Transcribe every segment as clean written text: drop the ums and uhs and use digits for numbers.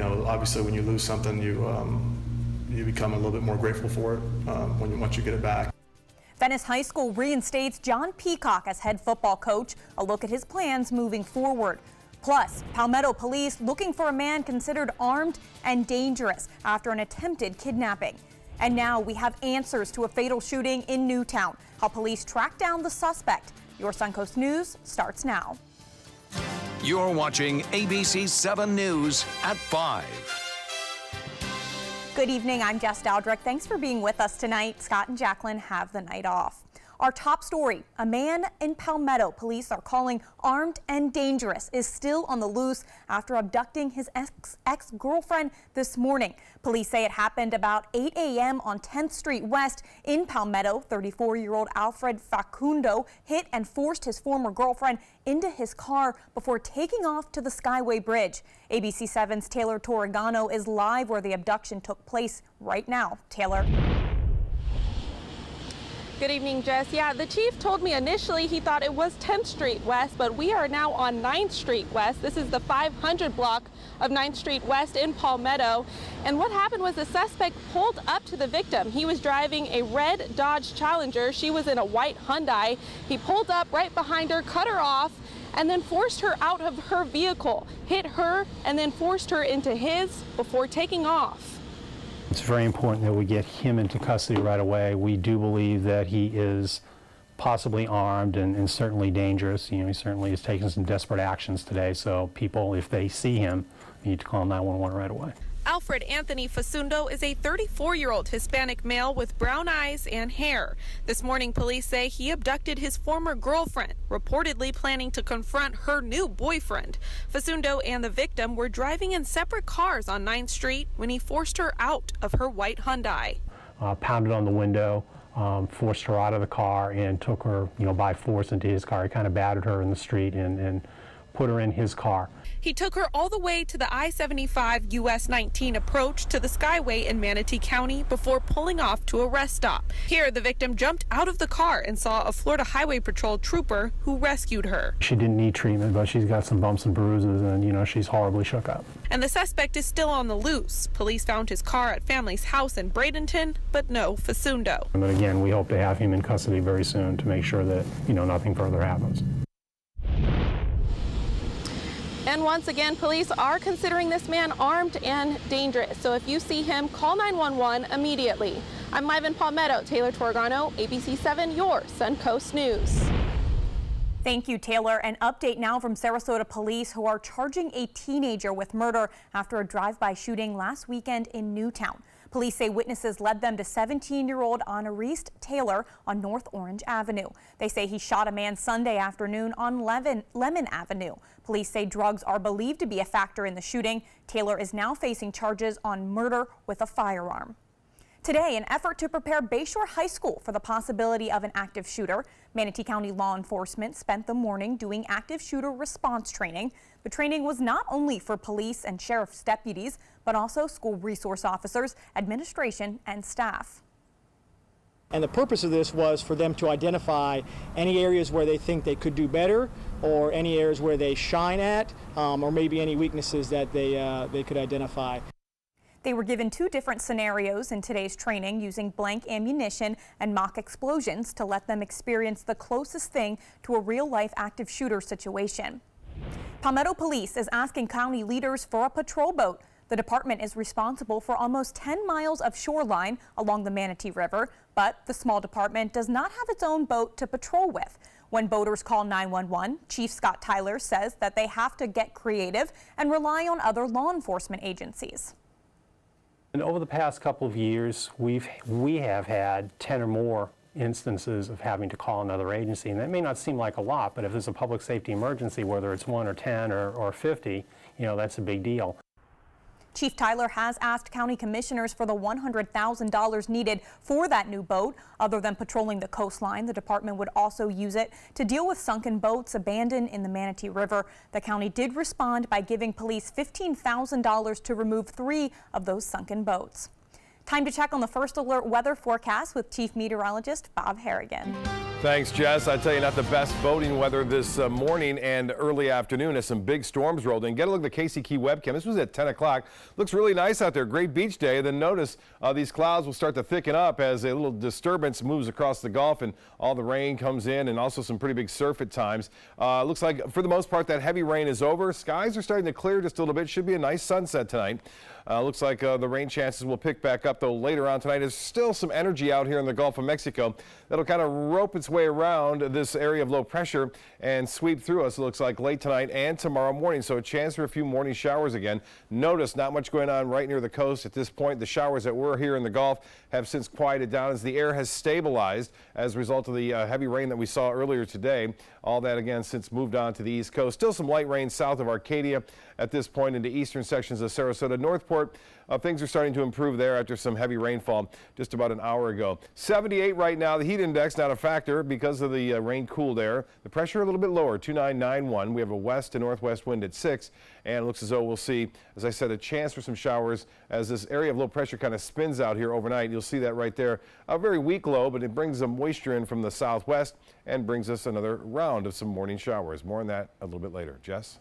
obviously when you lose something, you become a little bit more grateful for it once you get it back. Venice High School reinstates John Peacock as head football coach. A look at his plans moving forward. Plus, Palmetto police looking for a man considered armed and dangerous after an attempted kidnapping. And now we have answers to a fatal shooting in Newtown. How police track down the suspect. Your Suncoast News starts now. You're watching ABC 7 News at 5. Good evening, I'm Jess Dowdrick. Thanks for being with us tonight. Scott and Jacqueline have the night off. Our top story, a man in Palmetto police are calling armed and dangerous is still on the loose after abducting his ex-girlfriend this morning. Police say it happened about 8 a.m. on 10th Street West in Palmetto. 34-year-old Alfred Facundo hit and forced his former girlfriend into his car before taking off to the Skyway Bridge. ABC 7's Taylor Torregano is live where the abduction took place right now. Taylor. Good evening, Jess. Yeah, the chief told me initially he thought it was 10th Street West, but we are now on 9th Street West. This is the 500 block of 9th Street West in Palmetto. And what happened was the suspect pulled up to the victim. He was driving a red Dodge Challenger. She was in a white Hyundai. He pulled up right behind her, cut her off, and then forced her out of her vehicle, hit her, and then forced her into his before taking off. It's very important that we get him into custody right away. We do believe that he is possibly armed and certainly dangerous. He certainly has taken some desperate actions today, so people, if they see him, need to call 911 right away. Alfred Anthony Facundo is a 34-year-old Hispanic male with brown eyes and hair. This morning, police say he abducted his former girlfriend, reportedly planning to confront her new boyfriend. Facundo and the victim were driving in separate cars on 9th Street when he forced her out of her white Hyundai. Pounded on the window, forced her out of the car, and took her, by force into his car. He kind of battered her in the street and put her in his car. He took her all the way to the I-75 US 19 approach to the Skyway in Manatee County before pulling off to a rest stop. Here, the victim jumped out of the car and saw a Florida Highway Patrol trooper who rescued her. She didn't need treatment, but she's got some bumps and bruises, and, she's horribly shook up. And the suspect is still on the loose. Police found his car at family's house in Bradenton, but no Facundo. But again, we hope to have him in custody very soon to make sure that, nothing further happens. And once again, police are considering this man armed and dangerous. So if you see him, call 911 immediately. I'm live in Palmetto. Taylor Torregano, ABC 7, your Suncoast News. Thank you, Taylor. An update now from Sarasota police who are charging a teenager with murder after a drive-by shooting last weekend in Newtown. Police say witnesses led them to 17-year-old Honoriste Taylor on North Orange Avenue. They say he shot a man Sunday afternoon on Lemon Avenue. Police say drugs are believed to be a factor in the shooting. Taylor is now facing charges on murder with a firearm. Today, an effort to prepare Bayshore High School for the possibility of an active shooter. Manatee County law enforcement spent the morning doing active shooter response training. The training was not only for police and sheriff's deputies, but also school resource officers, administration, and staff. And the purpose of this was for them to identify any areas where they think they could do better, or any areas where they shine at, or maybe any weaknesses that they could identify. They were given two different scenarios in today's training using blank ammunition and mock explosions to let them experience the closest thing to a real-life active shooter situation. Palmetto Police is asking county leaders for a patrol boat. The department is responsible for almost 10 miles of shoreline along the Manatee River, but the small department does not have its own boat to patrol with. When boaters call 911, Chief Scott Tyler says that they have to get creative and rely on other law enforcement agencies. And over the past couple of years, we have had 10 or more instances of having to call another agency. And that may not seem like a lot, but if there's a public safety emergency, whether it's 1 or 10 or 50, that's a big deal. Chief Tyler has asked county commissioners for the $100,000 needed for that new boat. Other than patrolling the coastline, the department would also use it to deal with sunken boats abandoned in the Manatee River. The county did respond by giving police $15,000 to remove 3 of those sunken boats. Time to check on the First Alert weather forecast with Chief Meteorologist Bob Harrigan. Thanks, Jess. I tell you, not the best boating weather this morning and early afternoon as some big storms rolled in. Get a look at the Casey Key webcam. This was at 10 o'clock. Looks really nice out there. Great beach day. Then notice these clouds will start to thicken up as a little disturbance moves across the Gulf and all the rain comes in, and also some pretty big surf at times. Looks like for the most part that heavy rain is over. Skies are starting to clear just a little bit. Should be a nice sunset tonight. Looks like the rain chances will pick back up, though, later on tonight. There's still some energy out here in the Gulf of Mexico that'll kind of rope its way around this area of low pressure and sweep through us, it looks like, late tonight and tomorrow morning. So a chance for a few morning showers again. Notice not much going on right near the coast at this point. The showers that were here in the Gulf have since quieted down as the air has stabilized as a result of the heavy rain that we saw earlier today. All that, again, since moved on to the east coast. Still some light rain south of Arcadia at this point into eastern sections of Sarasota. Northport, things are starting to improve there after some heavy rainfall just about an hour ago. 78 right now. The heat index not a factor because of the rain cooled air. The pressure a little bit lower, 2991. We have a west to northwest wind at 6, and it looks as though we'll see, as I said, a chance for some showers as this area of low pressure kind of spins out here overnight. You'll see that right there. A very weak low, but it brings some moisture in from the southwest and brings us another round of some morning showers. More on that a little bit later. Jess?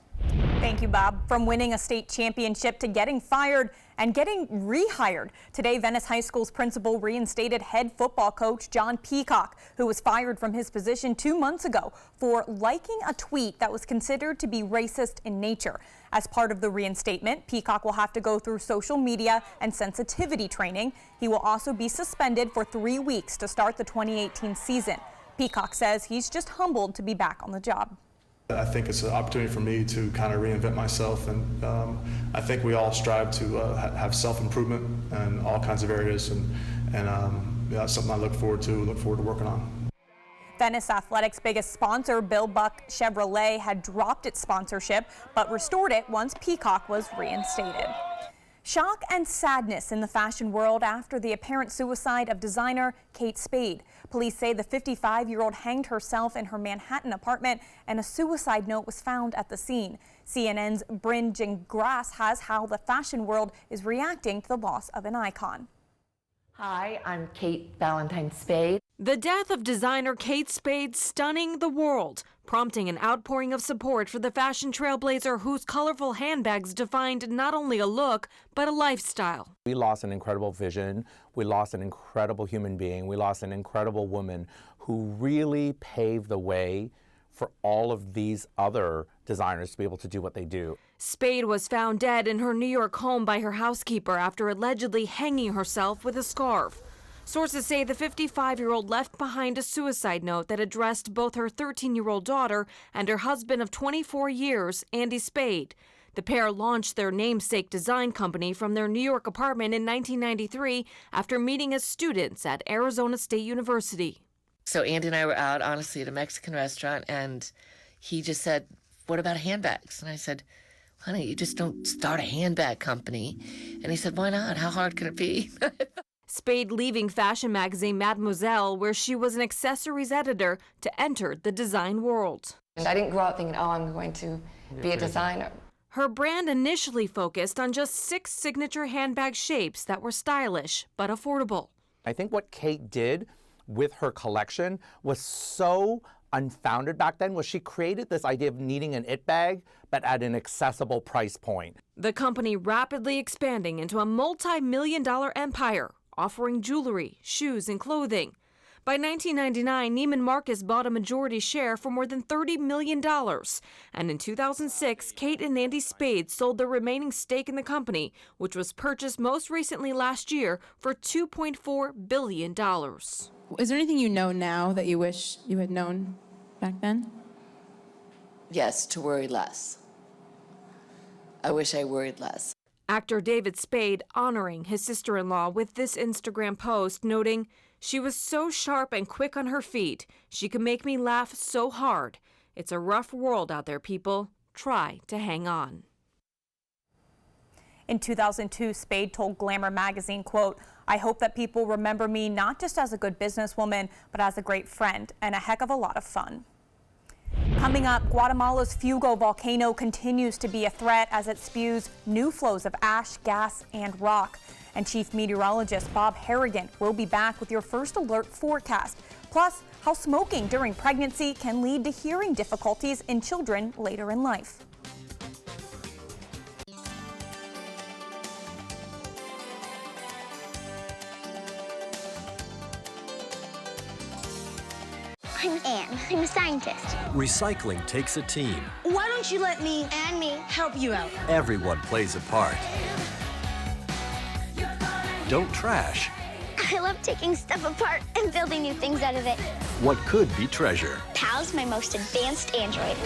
Thank you, Bob. From winning a state championship to getting fired and getting rehired. Today, Venice High School's principal reinstated head football coach John Peacock, who was fired from his position 2 months ago for liking a tweet that was considered to be racist in nature. As part of the reinstatement, Peacock will have to go through social media and sensitivity training. He will also be suspended for 3 weeks to start the 2018 season. Peacock says he's just humbled to be back on the job. I think it's an opportunity for me to kind of reinvent myself, and I think we all strive to have self-improvement in all kinds of areas, and that's something I look forward to working on. Venice Athletics' biggest sponsor, Bill Buck Chevrolet, had dropped its sponsorship but restored it once Peacock was reinstated. Shock and sadness in the fashion world after the apparent suicide of designer Kate Spade. Police say the 55-year-old hanged herself in her Manhattan apartment, and a suicide note was found at the scene. CNN's Bryn Gingras has how the fashion world is reacting to the loss of an icon. Hi, I'm Kate Valentine Spade. The death of designer Kate Spade stunning the world, prompting an outpouring of support for the fashion trailblazer whose colorful handbags defined not only a look, but a lifestyle. We lost an incredible vision. We lost an incredible human being. We lost an incredible woman who really paved the way for all of these other designers to be able to do what they do. Spade was found dead in her New York home by her housekeeper after allegedly hanging herself with a scarf. Sources say the 55-year-old left behind a suicide note that addressed both her 13-year-old daughter and her husband of 24 years, Andy Spade. The pair launched their namesake design company from their New York apartment in 1993 after meeting as students at Arizona State University. So Andy and I were out, honestly, at a Mexican restaurant, and he just said, "What about handbags?" And I said, "Honey, you just don't start a handbag company." And he said, "Why not? How hard can it be?" Spade leaving fashion magazine Mademoiselle, where she was an accessories editor, to enter the design world. I didn't grow up thinking, oh, I'm going to be a designer. Her brand initially focused on just 6 signature handbag shapes that were stylish but affordable. I think what Kate did with her collection was so unfounded back then, was she created this idea of needing an it bag, but at an accessible price point. The company rapidly expanding into a multi-million-dollar empire, offering jewelry, shoes, and clothing. By 1999, Neiman Marcus bought a majority share for more than $30 million. And in 2006, Kate and Andy Spade sold their remaining stake in the company, which was purchased most recently last year for $2.4 billion. Is there anything you know now that you wish you had known back then? Yes, to worry less. I wish I worried less. Actor David Spade honoring his sister-in-law with this Instagram post, noting, "She was so sharp and quick on her feet. She could make me laugh so hard. It's a rough world out there, people. Try to hang on." In 2002, Spade told Glamour magazine, quote, "I hope that people remember me not just as a good businesswoman, but as a great friend and a heck of a lot of fun." Coming up, Guatemala's Fuego volcano continues to be a threat as it spews new flows of ash, gas, and rock. And Chief Meteorologist Bob Harrigan will be back with your first alert forecast. Plus, Plus, how smoking during pregnancy can lead to hearing difficulties in children later in life. I'm Anne. I'm a scientist. Recycling takes a team. Why don't you let me and me help you out? Everyone plays a part. Don't trash I love taking stuff apart and building new things out of it. what could be treasure. Pal's my most advanced android.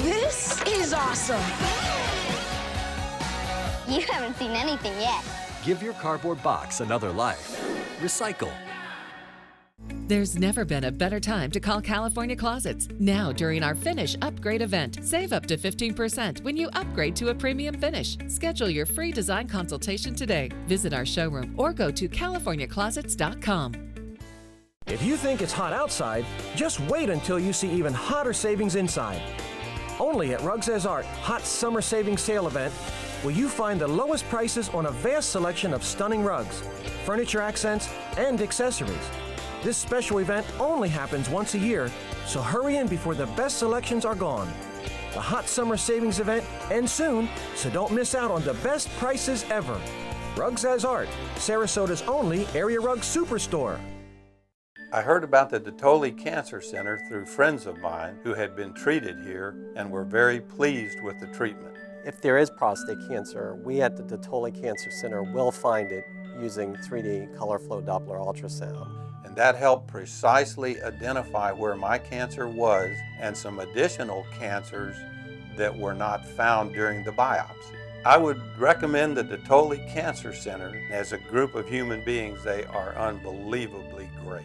This is awesome. You haven't seen anything yet. Give your cardboard box another life. Recycle. There's never been a better time to call California Closets. Now, during our Finish Upgrade event, save up to 15% when you upgrade to a premium finish. Schedule your free design consultation today. Visit our showroom or go to californiaclosets.com. If you think it's hot outside, just wait until you see even hotter savings inside. Only at Rugs As Art Hot Summer Savings Sale event will you find the lowest prices on a vast selection of stunning rugs, furniture accents, and accessories. This special event only happens once a year, so hurry in before the best selections are gone. The Hot Summer Savings event ends soon, so don't miss out on the best prices ever. Rugs As Art, Sarasota's only area rug superstore. I heard about the Dotoli Cancer Center through friends of mine who had been treated here and were very pleased with the treatment. If there is prostate cancer, we at the Dotoli Cancer Center will find it using 3D color flow Doppler ultrasound. And that helped precisely identify where my cancer was and some additional cancers that were not found during the biopsy. I would recommend the Dotoli Cancer Center. As a group of human beings, they are unbelievably great.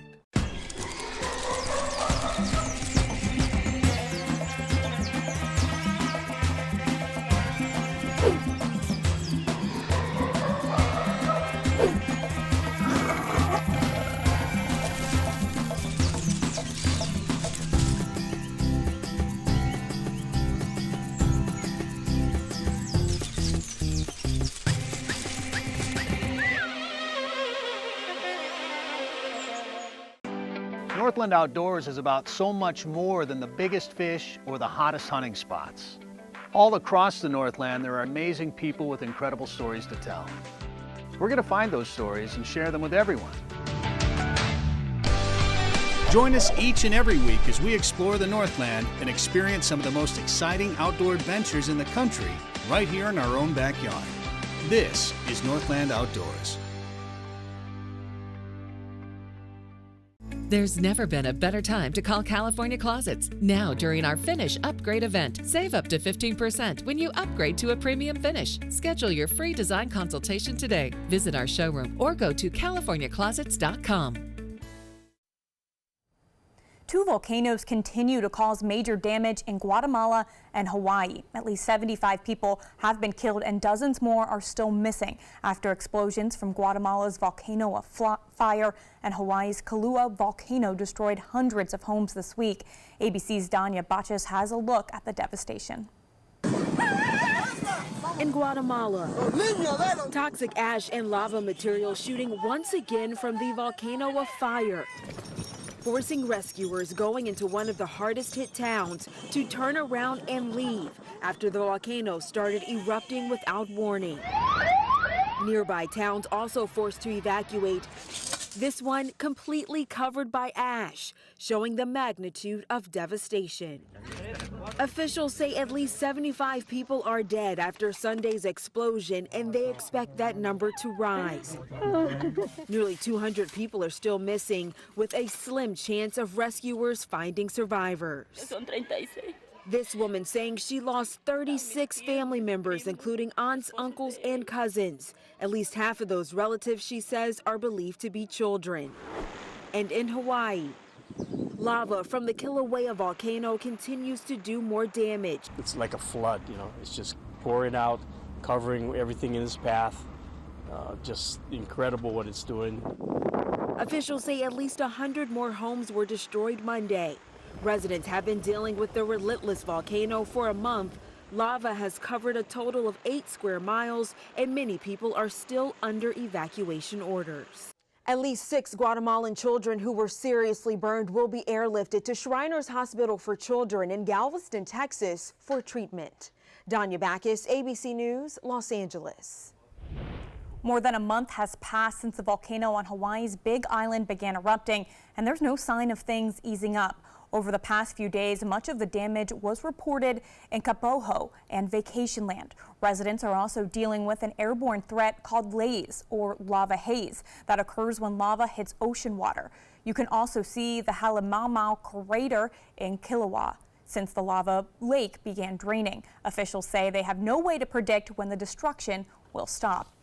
Northland Outdoors is about so much more than the biggest fish or the hottest hunting spots. All across the Northland, there are amazing people with incredible stories to tell. We're going to find those stories and share them with everyone. Join us each and every week as we explore the Northland and experience some of the most exciting outdoor adventures in the country right here in our own backyard. This is Northland Outdoors. There's never been a better time to call California Closets. Now, during our Finish Upgrade event, save up to 15% when you upgrade to a premium finish. Schedule your free design consultation today. Visit our showroom or go to californiaclosets.com. Two volcanoes continue to cause major damage in Guatemala and Hawaii. At least 75 people have been killed and dozens more are still missing after explosions from Guatemala's Volcano Fire and Hawaii's Kailua volcano destroyed hundreds of homes this week. ABC's Danya Bacchus has a look at the devastation. In Guatemala, toxic ash and lava material shooting once again from the Volcano of Fire, forcing rescuers going into one of the hardest hit towns to turn around and leave after the volcano started erupting without warning. Nearby towns also forced to evacuate, this one completely covered by ash, showing the magnitude of devastation. Officials say at least 75 people are dead after Sunday's explosion, and they expect that number to rise. Nearly 200 people are still missing, with a slim chance of rescuers finding survivors. This woman saying she lost 36 family members, including aunts, uncles, and cousins. At least half of those relatives, she says, are believed to be children. And in Hawaii, lava from the Kilauea volcano continues to do more damage. It's like a flood, it's just pouring out, covering everything in its path. Just incredible what it's doing. Officials say at least 100 more homes were destroyed Monday. Residents have been dealing with the relentless volcano for a month. Lava has covered a total of 8 square miles, and many people are still under evacuation orders. At least 6 Guatemalan children who were seriously burned will be airlifted to Shriners Hospital for Children in Galveston, Texas for treatment. Danya Backus, ABC News, Los Angeles. More than a month has passed since the volcano on Hawaii's Big Island began erupting, and there's no sign of things easing up. Over the past few days, much of the damage was reported in Kapoho and Vacation Land. Residents are also dealing with an airborne threat called LAZE, or lava haze, that occurs when lava hits ocean water. You can also see the Halemaumau crater in Kilauea since the lava lake began draining. Officials say they have no way to predict when the destruction will stop.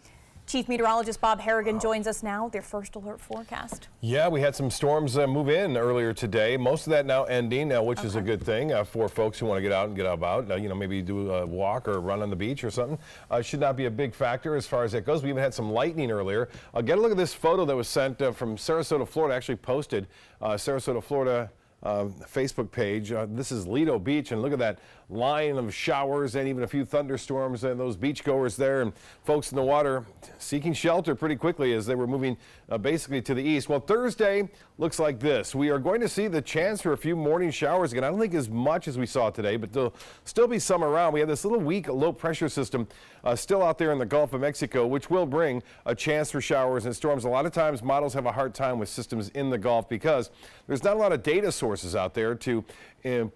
Chief Meteorologist Bob Harrigan joins us now with their first alert forecast. Yeah, we had some storms move in earlier today. Most of that now ending, which is a good thing for folks who want to get out and get about. You know, maybe do a walk or run on the beach or something. Should not be a big factor as far as that goes. We even had some lightning earlier. Get a look at this photo that was sent from Sarasota, Florida. Actually posted Sarasota, Florida Facebook page. This is Lido Beach, and look at that line of showers and even a few thunderstorms, and those beachgoers there and folks in the water seeking shelter pretty quickly as they were moving basically to the east. Well, Thursday looks like this. We are going to see the chance for a few morning showers again. I don't think as much as we saw today, but there'll still be some around. We have this little weak low pressure system still out there in the Gulf of Mexico, which will bring a chance for showers and storms. A lot of times models have a hard time with systems in the Gulf because there's not a lot of data sources out there to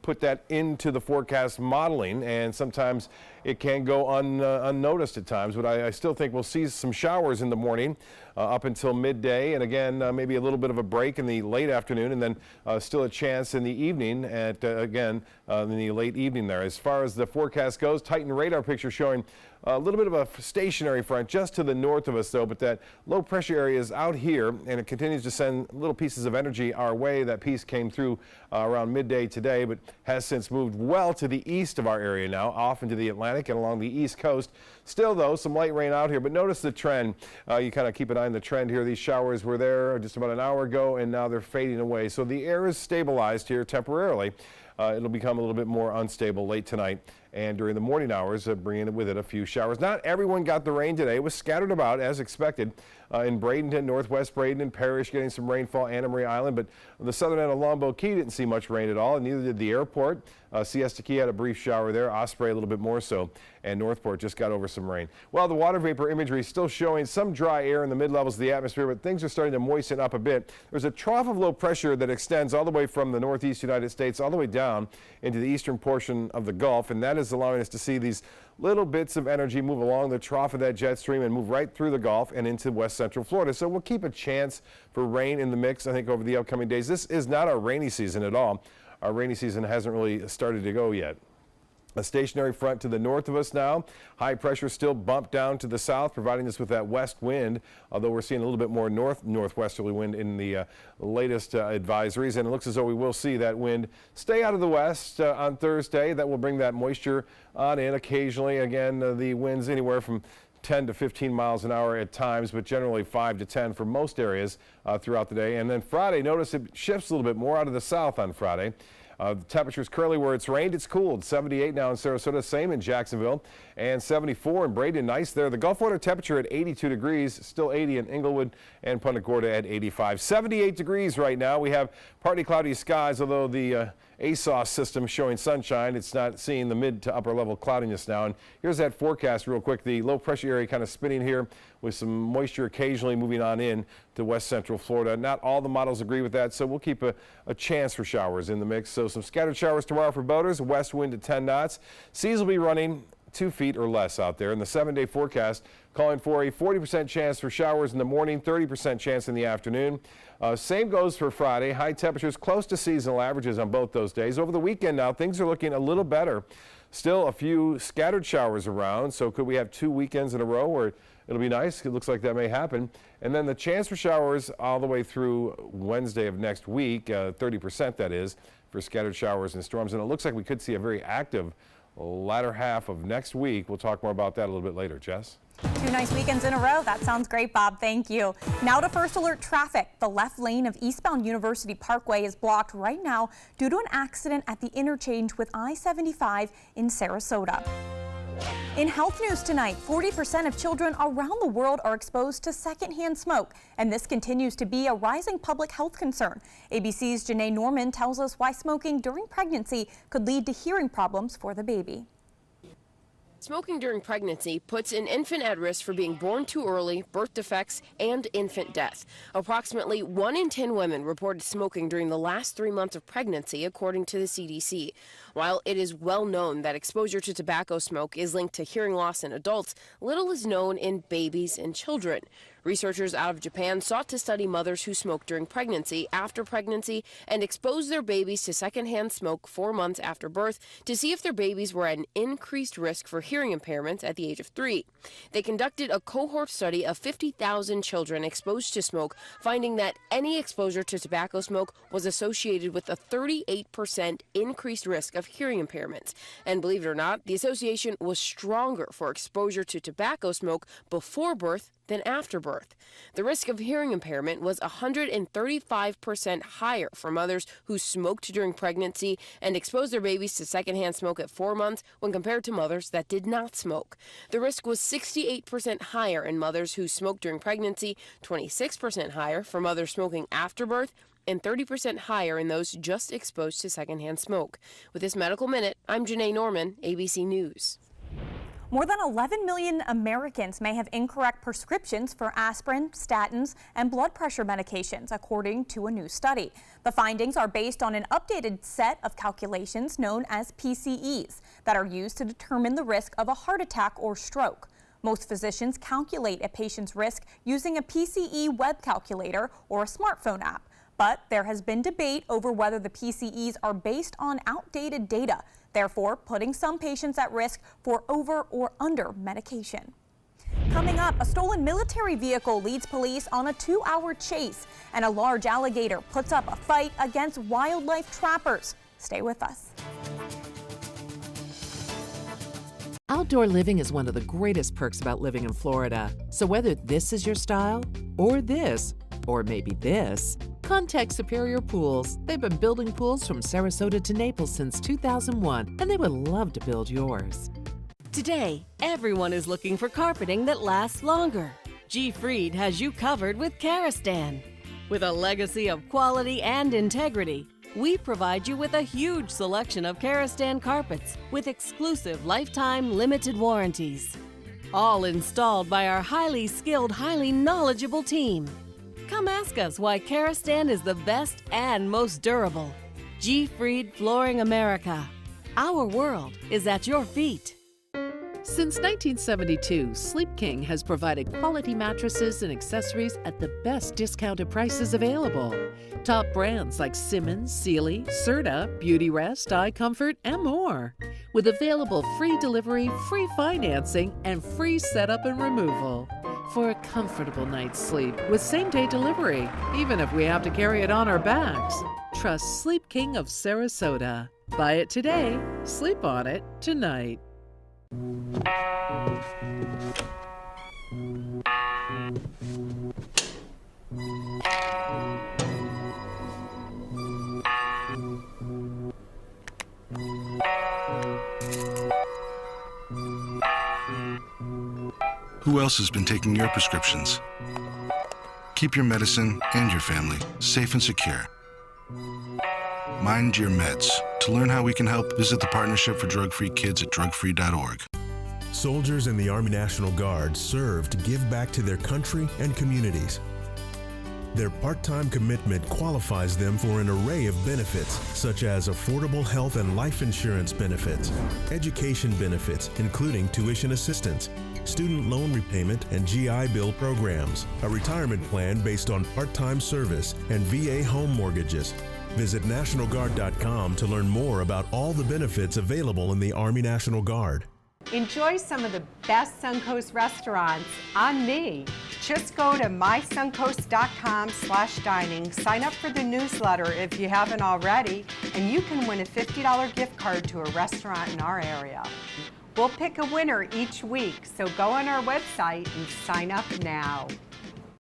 put that into the forecast modeling, and sometimes it can go unnoticed at times, but I still think we'll see some showers in the morning up until midday, and again maybe a little bit of a break in the late afternoon, and then still a chance in the evening at again in the late evening there. As far as the forecast goes, Titan radar picture showing a little bit of a stationary front just to the north of us though, but that low pressure area is out here and it continues to send little pieces of energy our way. That piece came through around midday today, but has since moved well to the east of our area now, off into the Atlantic and along the east coast. Still though, some light rain out here, but notice the trend. You kind of keep an eye on the trend here. These showers were there just about an hour ago and now they're fading away. So the air is stabilized here temporarily. It'll become a little bit more unstable late tonight and during the morning hours, bringing with it a few showers. Not everyone got the rain today. It was scattered about as expected in Bradenton, northwest Bradenton Parish, getting some rainfall, Anna Maria Island, but the southern end of Longboat Key didn't see much rain at all, and neither did the airport. Siesta Key had a brief shower there, Osprey a little bit more so, and Northport just got over some rain. Well, the water vapor imagery is still showing some dry air in the mid-levels of the atmosphere, but things are starting to moisten up a bit. There's a trough of low pressure that extends all the way from the northeast United States all the way down into the eastern portion of the Gulf, and that is allowing us to see these little bits of energy move along the trough of that jet stream and move right through the Gulf and into west central Florida. So we'll keep a chance for rain in the mix, I think, over the upcoming days. This is not our rainy season at all. Our rainy season hasn't really started to go yet. A stationary front to the north of us now. High pressure still bumped down to the south, providing us with that west wind, although we're seeing a little bit more northwesterly wind in the latest advisories, and it looks as though we will see that wind stay out of the west on Thursday. That will bring that moisture on in occasionally. Again, the winds anywhere from 10 to 15 miles an hour at times, but generally 5 to 10 for most areas throughout the day. And then Friday, notice it shifts a little bit more out of the south on Friday. The temperatures currently where it's rained, it's cooled. 78 now in Sarasota, same in Jacksonville, and 74 in Bradenton. Nice there. The Gulf water temperature at 82 degrees, still 80 in Inglewood and Punta Gorda at 85. 78 degrees right now. We have partly cloudy skies, although the ASOS system showing sunshine. It's not seeing the mid to upper level cloudiness now. And here's that forecast real quick. The low pressure area kind of spinning here with some moisture occasionally moving on in to west central Florida. Not all the models agree with that, so we'll keep a chance for showers in the mix. So some scattered showers tomorrow for boaters, west wind at 10 knots. Seas will be running 2 feet or less out there. And the 7-day forecast calling for a 40% chance for showers in the morning, 30% chance in the afternoon. Same goes for Friday. High temperatures close to seasonal averages on both those days. Over the weekend now, things are looking a little better. Still a few scattered showers around, so could we have 2 weekends in a row where it'll be nice? It looks like that may happen. And then the chance for showers all the way through Wednesday of next week, 30% that is, for scattered showers and storms. And it looks like we could see a very active latter half of next week. We'll talk more about that a little bit later. Jess? 2 nice weekends in a row. That sounds great, Bob. Thank you. Now to first alert traffic. The left lane of eastbound University Parkway is blocked right now due to an accident at the interchange with I-75 in Sarasota. In health news tonight, 40% of children around the world are exposed to secondhand smoke, and this continues to be a rising public health concern. ABC's Janae Norman tells us why smoking during pregnancy could lead to hearing problems for the baby. Smoking during pregnancy puts an infant at risk for being born too early, birth defects, and infant death. Approximately 1 in 10 women reported smoking during the last 3 months of pregnancy, according to the CDC. While it is well known that exposure to tobacco smoke is linked to hearing loss in adults, little is known in babies and children. Researchers out of Japan sought to study mothers who smoked during pregnancy, after pregnancy, and expose their babies to secondhand smoke 4 months after birth to see if their babies were at an increased risk for hearing impairments at the age of 3. They conducted a cohort study of 50,000 children exposed to smoke, finding that any exposure to tobacco smoke was associated with a 38% increased risk of hearing impairments. And believe it or not, the association was stronger for exposure to tobacco smoke before birth than after birth. The risk of hearing impairment was 135% higher for mothers who smoked during pregnancy and exposed their babies to secondhand smoke at 4 months when compared to mothers that did not smoke. The risk was 68% higher in mothers who smoked during pregnancy, 26% higher for mothers smoking after birth, and 30% higher in those just exposed to secondhand smoke. With this Medical Minute, I'm Janae Norman, ABC News. More than 11 million Americans may have incorrect prescriptions for aspirin, statins, and blood pressure medications, according to a new study. The findings are based on an updated set of calculations known as PCEs that are used to determine the risk of a heart attack or stroke. Most physicians calculate a patient's risk using a PCE web calculator or a smartphone app. But there has been debate over whether the PCEs are based on outdated data, therefore putting some patients at risk for over or under medication. Coming up, a stolen military vehicle leads police on a 2-hour chase, and a large alligator puts up a fight against wildlife trappers. Stay with us. Outdoor living is one of the greatest perks about living in Florida. So whether this is your style, or this, or maybe this, contact Superior Pools. They've been building pools from Sarasota to Naples since 2001, and they would love to build yours. Today, everyone is looking for carpeting that lasts longer. G. Fried has you covered with Karastan. With a legacy of quality and integrity, we provide you with a huge selection of Karastan carpets with exclusive lifetime limited warranties. All installed by our highly skilled, highly knowledgeable team. Come ask us why Karastan is the best and most durable. G. Fried Flooring America. Our world is at your feet. Since 1972, Sleep King has provided quality mattresses and accessories at the best discounted prices available. Top brands like Simmons, Sealy, Serta, Beauty Rest, Eye Comfort, and more. With available free delivery, free financing, and free setup and removal. For a comfortable night's sleep with same-day delivery, even if we have to carry it on our backs. Trust Sleep King of Sarasota. Buy it today, sleep on it tonight. Who else has been taking your prescriptions? Keep your medicine and your family safe and secure. Mind Your Meds. To learn how we can help, visit the Partnership for Drug-Free Kids at drugfree.org. Soldiers in the Army National Guard serve to give back to their country and communities. Their part-time commitment qualifies them for an array of benefits, such as affordable health and life insurance benefits, education benefits, including tuition assistance, student loan repayment, and GI Bill programs, a retirement plan based on part-time service, and VA home mortgages. Visit NationalGuard.com to learn more about all the benefits available in the Army National Guard. Enjoy some of the best Suncoast restaurants on me. Just go to mysuncoast.com/dining, sign up for the newsletter if you haven't already, and you can win a $50 gift card to a restaurant in our area. We'll pick a winner each week, so go on our website and sign up now.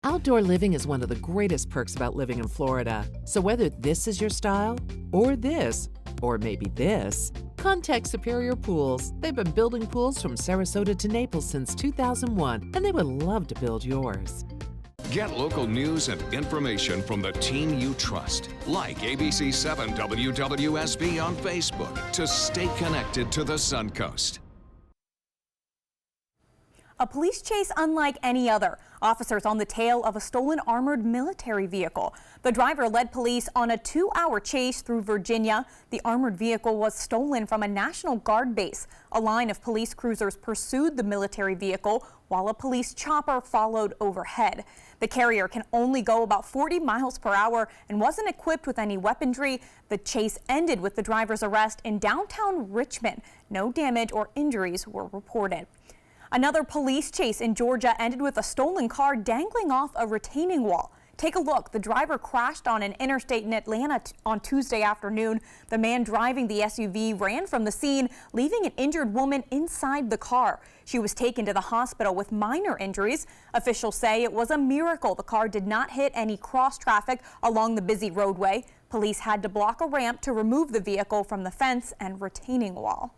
Outdoor living is one of the greatest perks about living in Florida. So whether this is your style, or this, or maybe this, Contact Superior Pools. They've been building pools from Sarasota to Naples since 2001, and they would love to build yours. Get local news and information from the team you trust. Like ABC7 WWSB on Facebook to stay connected to the Suncoast. A police chase unlike any other. Officers on the tail of a stolen armored military vehicle. The driver led police on a 2-hour chase through Virginia. The armored vehicle was stolen from a National Guard base. A line of police cruisers pursued the military vehicle while a police chopper followed overhead. The carrier can only go about 40 miles per hour and wasn't equipped with any weaponry. The chase ended with the driver's arrest in downtown Richmond. No damage or injuries were reported. Another police chase in Georgia ended with a stolen car dangling off a retaining wall. Take a look. The driver crashed on an interstate in Atlanta on Tuesday afternoon. The man driving the SUV ran from the scene, leaving an injured woman inside the car. She was taken to the hospital with minor injuries. Officials say it was a miracle the car did not hit any cross traffic along the busy roadway. Police had to block a ramp to remove the vehicle from the fence and retaining wall.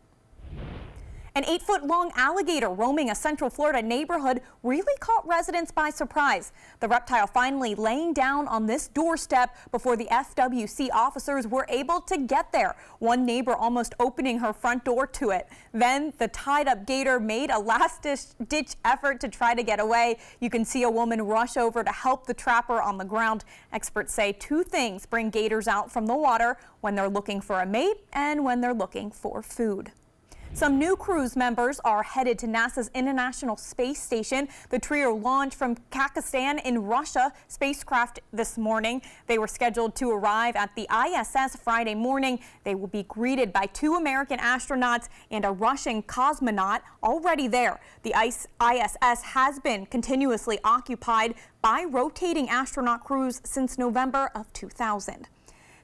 An 8-foot-long alligator roaming a Central Florida neighborhood really caught residents by surprise. The reptile finally laying down on this doorstep before the FWC officers were able to get there. One neighbor almost opening her front door to it. Then the tied-up gator made a last-ditch effort to try to get away. You can see a woman rush over to help the trapper on the ground. Experts say 2 things bring gators out from the water: when they're looking for a mate and when they're looking for food. Some new cruise members are headed to NASA's International Space Station. The trio launched from Kazakhstan in Russia spacecraft this morning. They were scheduled to arrive at the ISS Friday morning. They will be greeted by 2 American astronauts and a Russian cosmonaut already there. The ISS has been continuously occupied by rotating astronaut crews since November of 2000.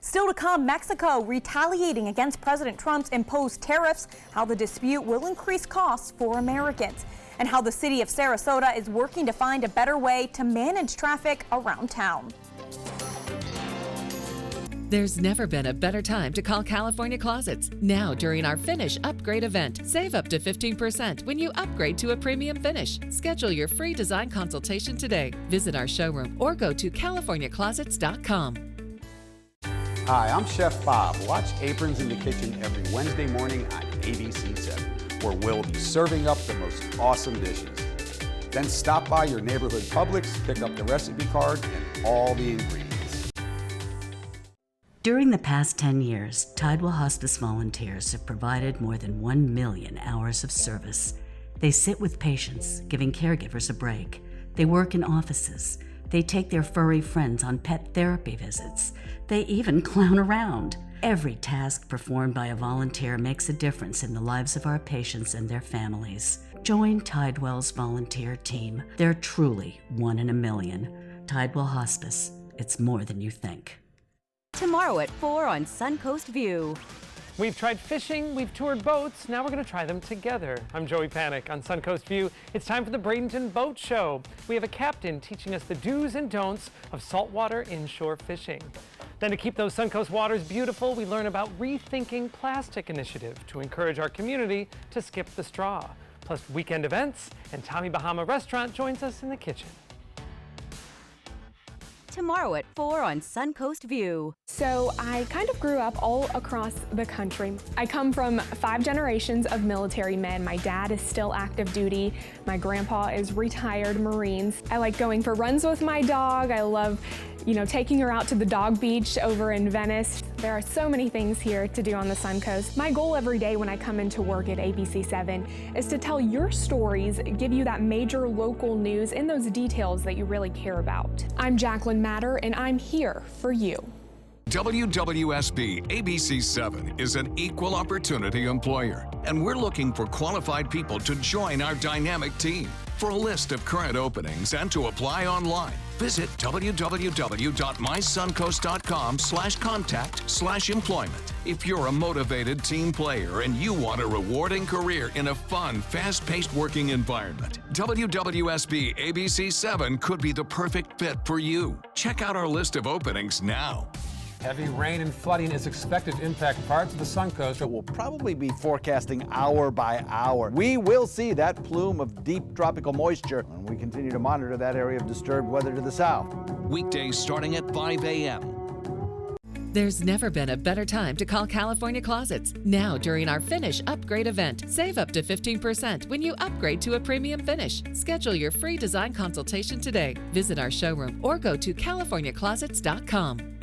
Still to come, Mexico retaliating against President Trump's imposed tariffs, how the dispute will increase costs for Americans, and how the city of Sarasota is working to find a better way to manage traffic around town. There's never been a better time to call California Closets. Now, during our Finish Upgrade event, save up to 15% when you upgrade to a premium finish. Schedule your free design consultation today. Visit our showroom or go to CaliforniaClosets.com. Hi, I'm Chef Bob. Watch Aprons in the Kitchen every Wednesday morning on ABC7, where we'll be serving up the most awesome dishes. Then stop by your neighborhood Publix, pick up the recipe card and all the ingredients. During the past 10 years, Tidewell Hospice volunteers have provided more than 1 million hours of service. They sit with patients, giving caregivers a break. They work in offices. They take their furry friends on pet therapy visits. They even clown around. Every task performed by a volunteer makes a difference in the lives of our patients and their families. Join Tidewell's volunteer team. They're truly 1 in a million. Tidewell Hospice. It's more than you think. Tomorrow at 4 on Suncoast View. We've tried fishing, we've toured boats, now we're going to try them together. I'm Joey Panic on Suncoast View. It's time for the Bradenton Boat Show. We have a captain teaching us the do's and don'ts of saltwater inshore fishing. Then to keep those Suncoast waters beautiful, we learn about Rethinking Plastic Initiative to encourage our community to skip the straw. Plus weekend events, and Tommy Bahama Restaurant joins us in the kitchen. Tomorrow at 4 on Suncoast View. So I kind of grew up all across the country. I come from 5 generations of military men. My dad is still active duty. My grandpa is retired Marines. I like going for runs with my dog. I love, taking her out to the dog beach over in Venice. There are so many things here to do on the Suncoast. My goal every day when I come into work at ABC7 is to tell your stories, give you that major local news and those details that you really care about. I'm Jacqueline Matter, and I'm here for you. WWSB ABC7 is an equal opportunity employer, and we're looking for qualified people to join our dynamic team. For a list of current openings and to apply online, visit www.mysuncoast.com/contact/employment. If you're a motivated team player and you want a rewarding career in a fun, fast-paced working environment, WWSB ABC7 could be the perfect fit for you. Check out our list of openings now. Heavy rain and flooding is expected to impact parts of the Suncoast. It will probably be forecasting hour by hour. We will see that plume of deep tropical moisture, and we continue to monitor that area of disturbed weather to the south. Weekdays starting at 5 a.m. There's never been a better time to call California Closets. Now, during our Finish Upgrade event, save up to 15% when you upgrade to a premium finish. Schedule your free design consultation today. Visit our showroom or go to californiaclosets.com.